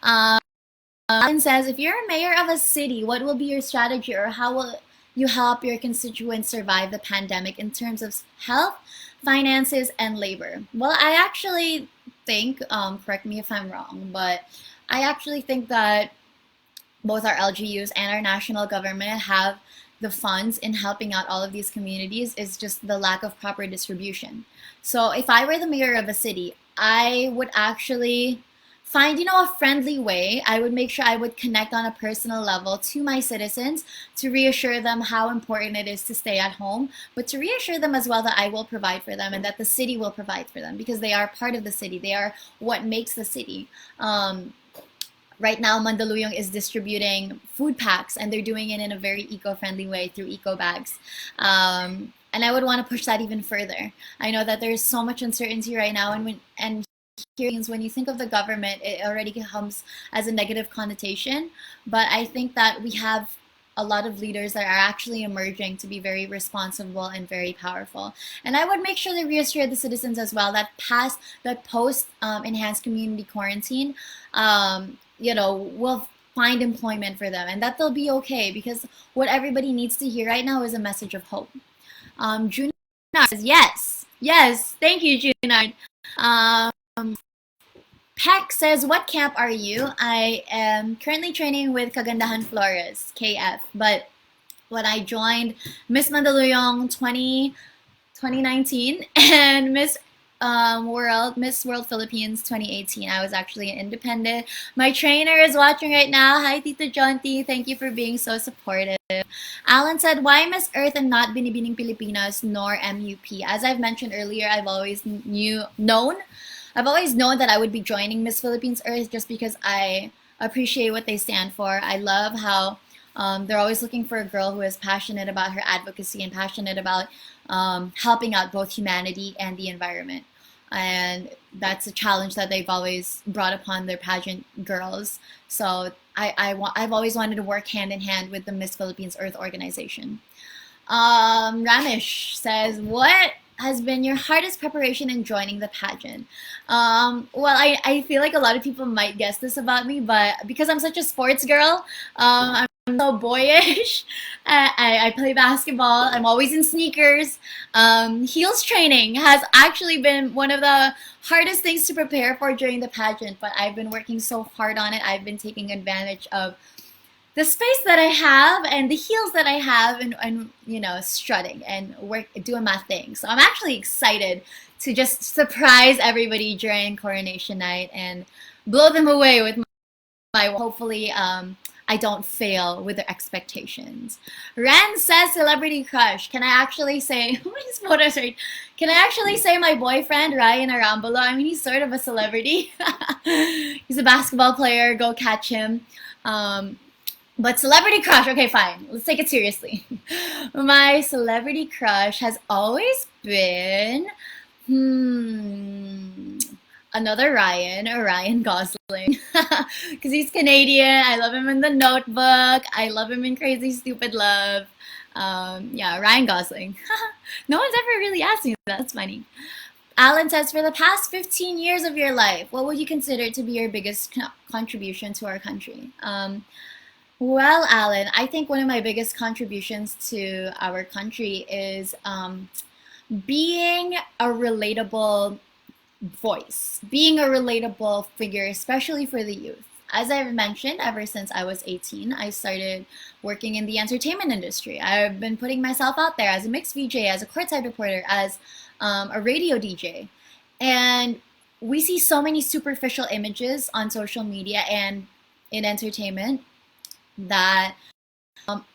Alan says, if you're a mayor of a city, what will be your strategy, or how will you help your constituents survive the pandemic in terms of health, finances, and labor? Well, I actually think, correct me if I'm wrong, but I actually think that both our LGUs and our national government have the funds in helping out all of these communities. Is just the lack of proper distribution. So if I were the mayor of a city, I would actually find, a friendly way. I would make sure I would connect on a personal level to my citizens to reassure them how important it is to stay at home, but to reassure them as well that I will provide for them and that the city will provide for them, because they are part of the city. They are what makes the city. Right now, Mandaluyong is distributing food packs, and they're doing it in a very eco-friendly way through eco bags. And I would want to push that even further. I know that there's so much uncertainty right now, and hearings, when you think of the government, it already comes as a negative connotation. But I think that we have a lot of leaders that are actually emerging to be very responsible and very powerful. And I would make sure they reassure the citizens as well that post enhanced community quarantine, will find employment for them, and that they'll be okay, because what everybody needs to hear right now is a message of hope. Junard says, yes, thank you, Junard. Peck says, what camp are you? I am currently training with Kagandahan Flores, KF, but when I joined Miss Mandaluyong 2019 and Miss World Philippines 2018, I was actually an independent. My trainer is watching right now. Hi, Tita Jonty. Thank you for being so supportive. Alan said, why Miss Earth and not Binibining Pilipinas nor MUP? As I've mentioned earlier, I've always known that I would be joining Miss Philippines Earth just because I appreciate what they stand for. I love how they're always looking for a girl who is passionate about her advocacy and passionate about helping out both humanity and the environment. And that's a challenge that they've always brought upon their pageant girls. So I've always wanted to work hand in hand with the Miss Philippines Earth organization. Ramesh says, what has been your hardest preparation in joining the pageant? Well, I feel like a lot of people might guess this about me, but because I'm such a sports girl, I'm so boyish. I play basketball. I'm always in sneakers. Heels training has actually been one of the hardest things to prepare for during the pageant, but I've been working so hard on it. I've been taking advantage of the space that I have and the heels that I have, and strutting and doing my thing. So I'm actually excited to just surprise everybody during coronation night and blow them away with my hopefully I don't fail with their expectations. Ren says celebrity crush. Can I actually say his photos right? Can I actually say my boyfriend Ryan Arambolo? I mean, he's sort of a celebrity. He's a basketball player. Go catch him. But celebrity crush, okay, fine. Let's take it seriously. My celebrity crush has always been, hmm, another Ryan, or Ryan Gosling. Because he's Canadian. I love him in The Notebook. I love him in Crazy Stupid Love. Yeah, Ryan Gosling. No one's ever really asked me that. That's funny. Alan says, for the past 15 years of your life, what would you consider to be your biggest contribution to our country? Well, Alan, I think one of my biggest contributions to our country is being a relatable voice, being a relatable figure, especially for the youth. As I've mentioned, ever since I was 18, I started working in the entertainment industry. I've been putting myself out there as a mixed VJ, as a courtside reporter, as a radio DJ. And we see so many superficial images on social media and in entertainment that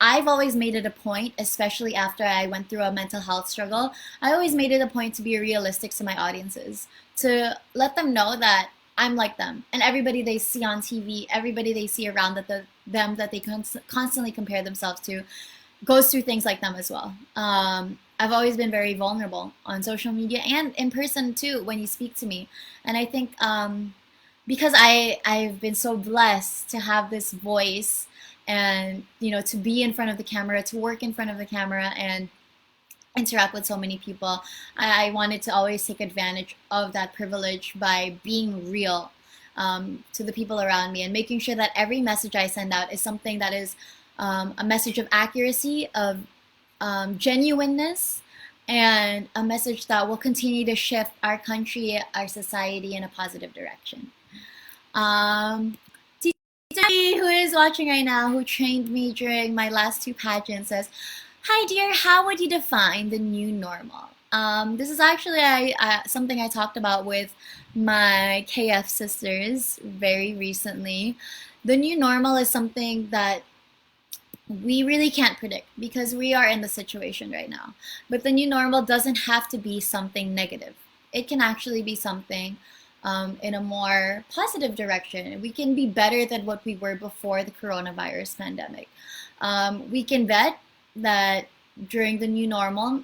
I've always made it a point, especially after I went through a mental health struggle, I always made it a point to be realistic to my audiences, to let them know that I'm like them. And everybody they see on TV, everybody they see around them that they constantly compare themselves to, goes through things like them as well. I've always been very vulnerable on social media and in person too when you speak to me. And I think because I've been so blessed to have this voice and to be in front of the camera, to work in front of the camera and interact with so many people, I wanted to always take advantage of that privilege by being real to the people around me and making sure that every message I send out is something that is a message of accuracy, of genuineness, and a message that will continue to shift our country, our society in a positive direction. Um, who is watching right now, who trained me during my last two pageants, says, "Hi dear, how would you define the new normal?" This is actually something I talked about with my KF sisters very recently. The new normal is something that we really can't predict because we are in the situation right now. But the new normal doesn't have to be something negative. It can actually be something in a more positive direction. We can be better than what we were before the coronavirus pandemic. We can bet that during the new normal,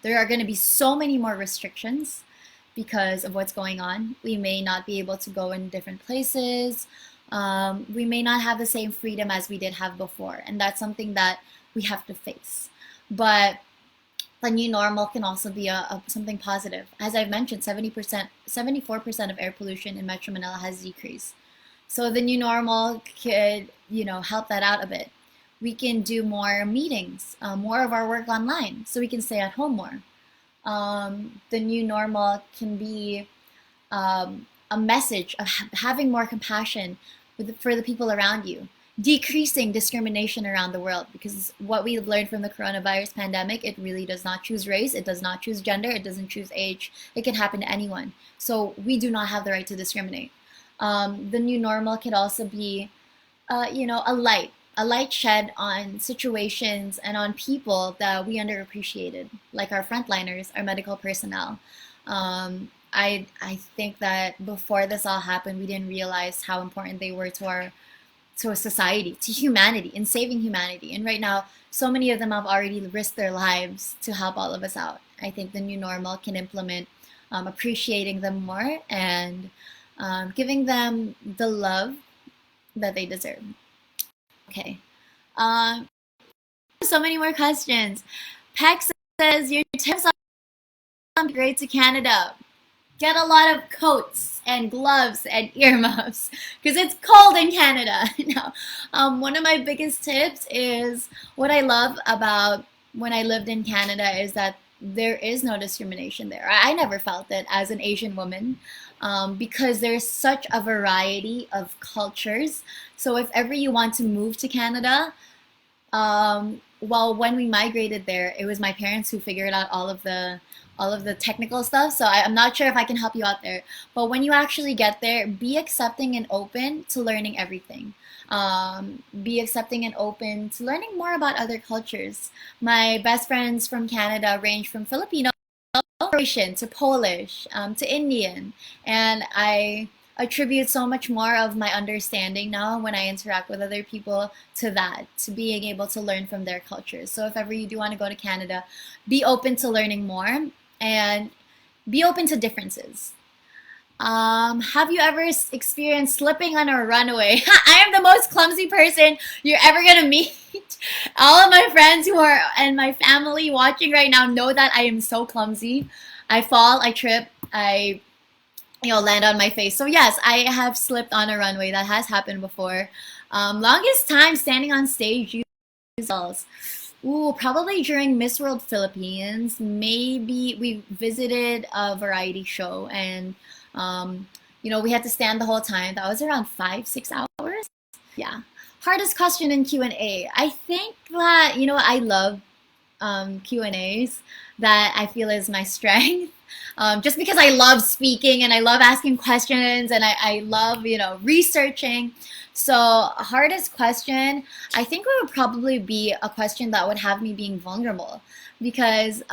there are going to be so many more restrictions because of what's going on. We may not be able to go in different places. We may not have the same freedom as we did have before, and that's something that we have to face. But the new normal can also be something positive. As I've mentioned, 70%, 74% of air pollution in Metro Manila has decreased. So the new normal could, help that out a bit. We can do more meetings, more of our work online, so we can stay at home more. The new normal can be a message of having more compassion for the people around you, decreasing discrimination around the world, because what we've learned from the coronavirus pandemic, it really does not choose race, it does not choose gender, it doesn't choose age. It can happen to anyone. So we do not have the right to discriminate. The new normal could also be, a light shed on situations and on people that we underappreciated, like our frontliners, our medical personnel. I think that before this all happened, we didn't realize how important they were to a society, to humanity, in saving humanity. And right now, so many of them have already risked their lives to help all of us out. I think the new normal can implement appreciating them more and giving them the love that they deserve. Okay. Um, so many more questions. Peck says, your tips on great to Canada. Get a lot of coats and gloves and earmuffs because it's cold in Canada. No. One of my biggest tips is what I love about when I lived in Canada is that there is no discrimination there. I never felt it as an Asian woman because there's such a variety of cultures. So if ever you want to move to Canada, well, when we migrated there, it was my parents who figured out all of the technical stuff. So I'm not sure if I can help you out there. But when you actually get there, be accepting and open to learning everything. Be accepting and open to learning more about other cultures. My best friends from Canada range from Filipino, Croatian to Polish, to Indian, and I attribute so much more of my understanding now when I interact with other people to that, to being able to learn from their cultures. So if ever you do want to go to Canada, be open to learning more and be open to differences. Have you ever experienced slipping on a runway? I am the most clumsy person you're ever gonna meet. All of my friends who are and my family watching right now know that I am so clumsy. I fall, I trip, I land on my face. So yes, I have slipped on a runway. That has happened before. Longest time standing on stage. Ooh, probably during Miss World Philippines. Maybe we visited a variety show and we had to stand the whole time. That was around 5, 6 hours. Yeah. Hardest question in Q&A. I think that, I love Q&As. That I feel is my strength. Just because I love speaking and I love asking questions and I love, researching. So hardest question, I think it would probably be a question that would have me being vulnerable because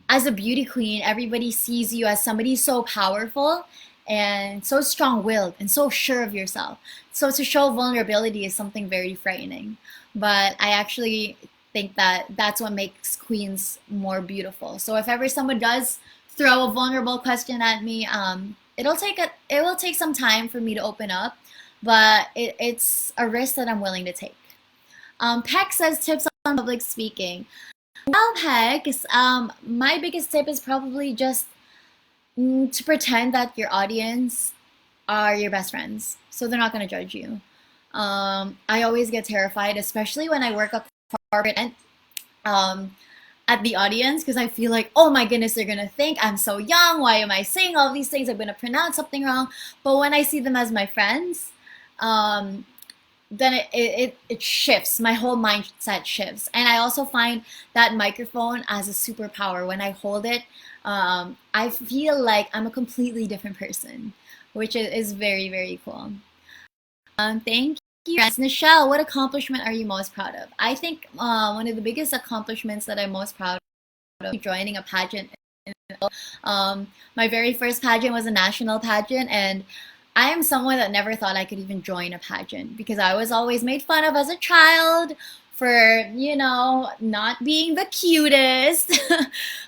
as a beauty queen, everybody sees you as somebody so powerful and so strong-willed and so sure of yourself. So to show vulnerability is something very frightening. But I actually think that that's what makes queens more beautiful. So if ever someone does throw a vulnerable question at me, it will take some time for me to open up, but it's a risk that I'm willing to take. Peck says tips on public speaking. Well, Peck, my biggest tip is probably just to pretend that your audience are your best friends, so they're not going to judge you. I always get terrified, especially when I work a corporate and at the audience, because I feel like, oh my goodness, they're gonna think I'm so young. Why am I saying all these things? I'm gonna pronounce something wrong. But when I see them as my friends, then it shifts. My whole mindset shifts. And I also find that microphone as a superpower. When I hold it, I feel like I'm a completely different person, which is very, very cool. Thank you. Yes, Nichelle, what accomplishment are you most proud of? I think one of the biggest accomplishments that I'm most proud of is joining a pageant. My very first pageant was a national pageant, and I am someone that never thought I could even join a pageant because I was always made fun of as a child for, not being the cutest.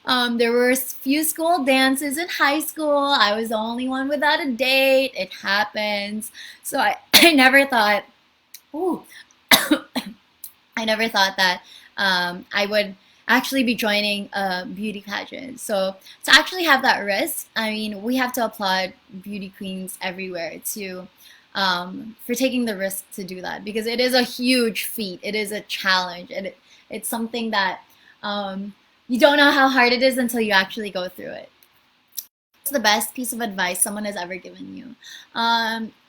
There were few school dances in high school. I was the only one without a date. It happens. So I never thought, ooh, I never thought that I would actually be joining a beauty pageant. So to actually have that risk, I mean, we have to applaud beauty queens everywhere for taking the risk to do that because it is a huge feat. It is a challenge, and it's something that you don't know how hard it is until you actually go through it. What's the best piece of advice someone has ever given you?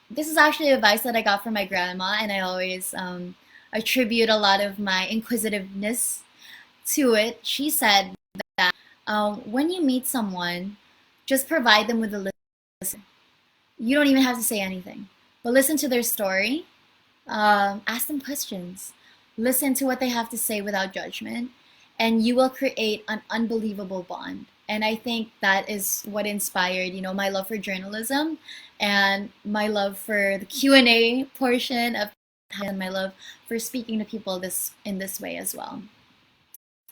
This is actually advice that I got from my grandma, and I always attribute a lot of my inquisitiveness to it. She said that when you meet someone, just provide them with a listen. You don't even have to say anything, but listen to their story, ask them questions, listen to what they have to say without judgment, and you will create an unbelievable bond. And I think that is what inspired, my love for journalism and my love for the Q&A portion of and my love for speaking to people in this way as well.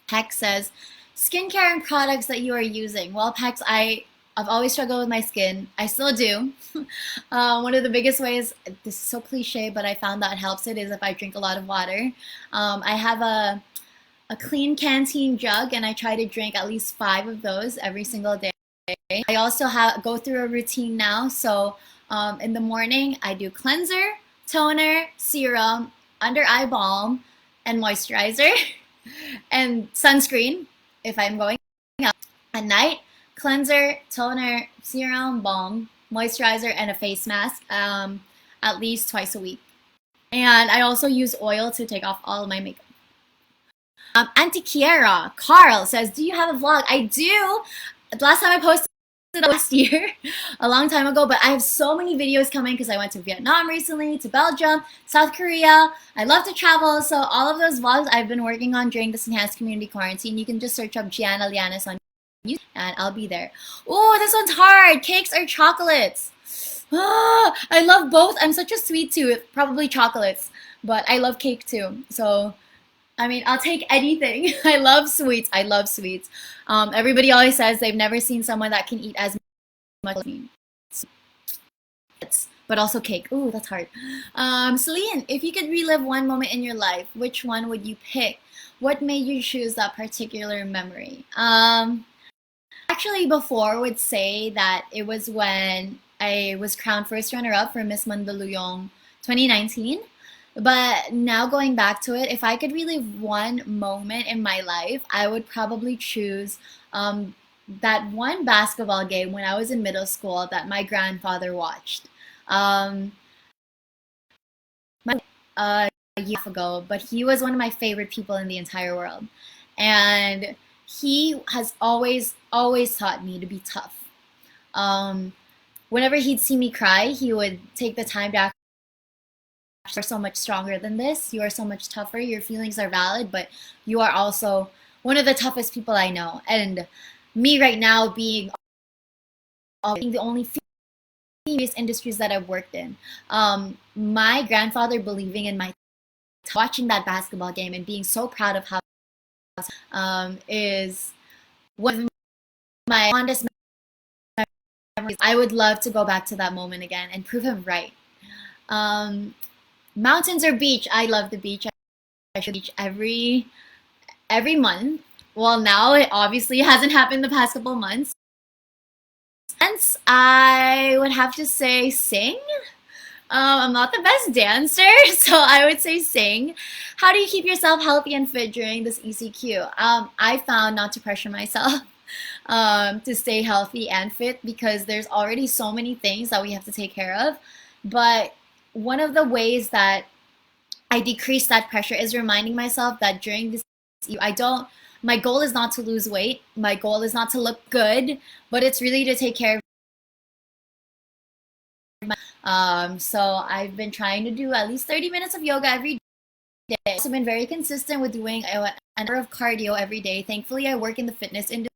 Peck says, skincare and products that you are using. Well, Pex, I've always struggled with my skin. I still do. One of the biggest ways, this is so cliche, but I found that helps it is if I drink a lot of water. I have a clean canteen jug, and I try to drink at least 5 of those every single day. I also go through a routine now. So in the morning, I do cleanser, toner, serum, under eye balm, and moisturizer, and sunscreen if I'm going out. At night, cleanser, toner, serum, balm, moisturizer, and a face mask at least twice a week. And I also use oil to take off all of my makeup. Auntie Kiera, Carl says, do you have a vlog? I do. The last time I posted last year, a long time ago, but I have so many videos coming because I went to Vietnam recently, to Belgium, South Korea. I love to travel, so all of those vlogs I've been working on during this enhanced community quarantine. You can just search up Gianna Lianis on YouTube, and I'll be there. Oh, this one's hard. Cakes or chocolates? I love both. I'm such a sweet tooth. Probably chocolates, but I love cake too. So I mean, I'll take anything. I love sweets. I love sweets. Everybody always says they've never seen someone that can eat as much as me. But also cake. Ooh, that's hard. Celine, if you could relive one moment in your life, which one would you pick? What made you choose that particular memory? Actually, before would say that it was when I was crowned first runner-up for Miss Mandaluyong 2019. But now going back to it, if I could relive one moment in my life, I would probably choose that one basketball game when I was in middle school that my grandfather watched. Um, my, a year ago, but he was one of my favorite people in the entire world. And he has always taught me to be tough. Um, Whenever he'd see me cry, he would take the time to act, "You are so much stronger than this. You are so much tougher. Your feelings are valid, but you are also one of the toughest people I know." And me right now being the only female industries that I've worked in, my grandfather believing in my watching that basketball game and being so proud of how is one of my fondest memories. I would love to go back to that moment again and prove him right. Um, Mountains or beach? I love the beach. I should beach every month. Well, now it obviously hasn't happened the past couple months. Hence, I would have to say sing. I'm not the best dancer, so I would say sing. How do you keep yourself healthy and fit during this ECQ? I found not to pressure myself to stay healthy and fit because there's already so many things that we have to take care of. But one of the ways that I decrease that pressure is reminding myself that during this, I don't, my goal is not to lose weight. My goal is not to look good, but it's really to take care of. So I've been trying to do at least 30 minutes of yoga every day. I've also been very consistent with doing an hour of cardio every day. Thankfully, I work in the fitness industry.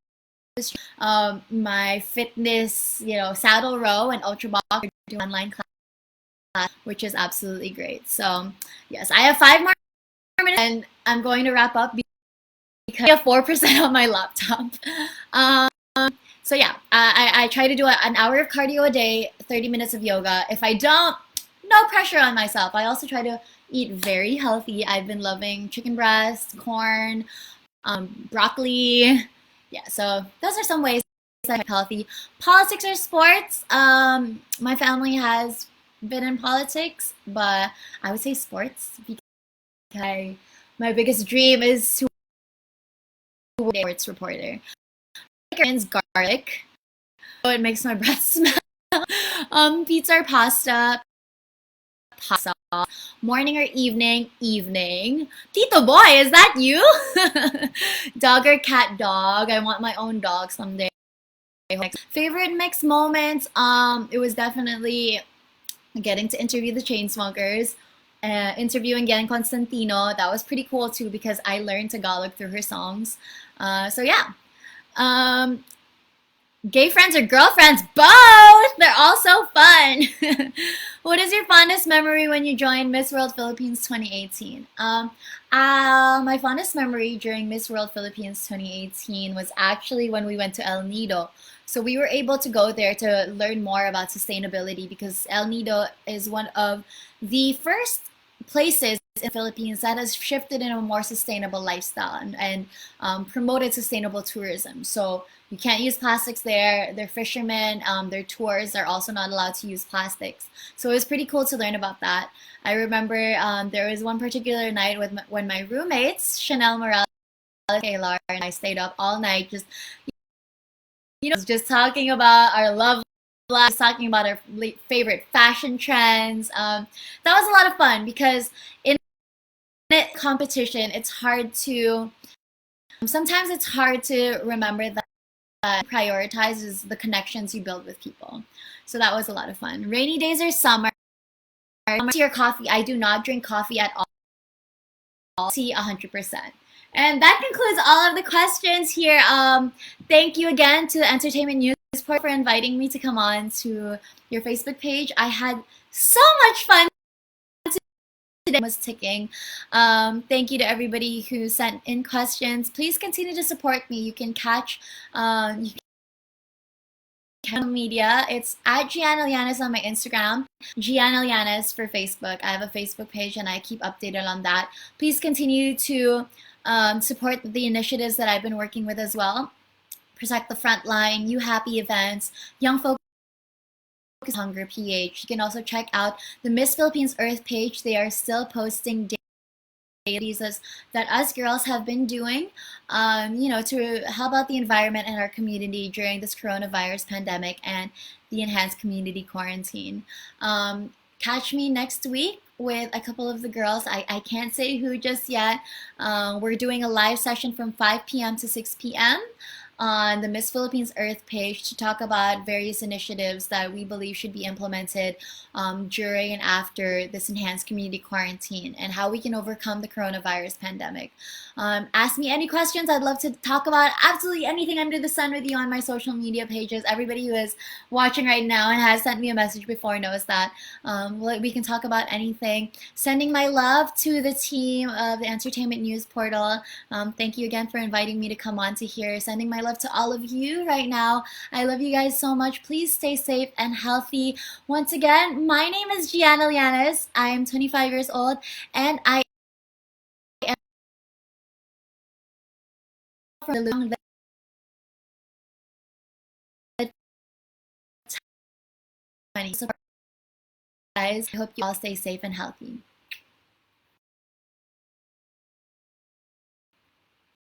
My fitness, saddle row and ultra box are doing online class, which is absolutely great. So yes, I have 5 more minutes and I'm going to wrap up because I have 4% on my laptop. Um, so yeah, I try to do an hour of cardio a day, 30 minutes of yoga. If I don't, no pressure on myself. I also try to eat very healthy. I've been loving chicken breast, corn, broccoli. Yeah, so those are some ways that I'm healthy. Politics or sports? My family has been in politics, but I would say sports because my biggest dream is to be a sports reporter. Garlic, so it makes my breath smell. Pizza or pasta? Pasta. Morning or evening? Evening. Tito boy, is that you? Dog or cat? Dog. I want my own dog someday. Favorite mix moments? It was definitely getting to interview the Chainsmokers, interviewing Yan Constantino. That was pretty cool too because I learned Tagalog through her songs. So yeah. Gay friends or girlfriends? Both! They're all so fun. What is your fondest memory when you joined Miss World Philippines 2018? My fondest memory during Miss World Philippines 2018 was actually when we went to El Nido. So we were able to go there to learn more about sustainability because El Nido is one of the first places in the Philippines that has shifted in a more sustainable lifestyle and promoted sustainable tourism. So you can't use plastics there. Their fishermen, their tours are also not allowed to use plastics. So it was pretty cool to learn about that. I remember there was one particular night when my roommates, Chanel Morales, Taylor, and I stayed up all night just talking about our love lives, talking about our favorite fashion trends. That was a lot of fun because in a competition, sometimes it's hard to remember that prioritizes the connections you build with people. So that was a lot of fun. Rainy days or summer? Your coffee? I do not drink coffee at all. Tea 100%. And that concludes all of the questions here. Thank you again to the Entertainment News for inviting me to come on to your Facebook page. I had so much fun today. Was ticking. Thank you to everybody who sent in questions. Please continue to support me. You can catch media. It's at Gianna Llanes on my Instagram, Gianna Llanes for Facebook. I have a Facebook page and I keep updated on that. Please continue to support the initiatives that I've been working with as well. Protect the Frontline, You Happy events, Young Focus Hunger PH. You can also check out the Miss Philippines Earth page. They are still posting dailies that us girls have been doing, to help out the environment and our community during this coronavirus pandemic and the enhanced community quarantine. Catch me next week with a couple of the girls. I can't say who just yet. We're doing a live session from 5 p.m. to 6 p.m. on the Miss Philippines Earth page to talk about various initiatives that we believe should be implemented during and after this enhanced community quarantine and how we can overcome the coronavirus pandemic. Ask me any questions. I'd love to talk about absolutely anything under the sun with you on my social media pages. Everybody who is watching right now and has sent me a message before knows that we can talk about anything. Sending my love to the team of the Entertainment News Portal. Thank you again for inviting me to come on to here. Sending my love to all of you right now. I love you guys so much. Please stay safe and healthy. Once again, my name is Gianna Llanes. I am 25 years old and I am from the guys. I hope you all stay safe and healthy.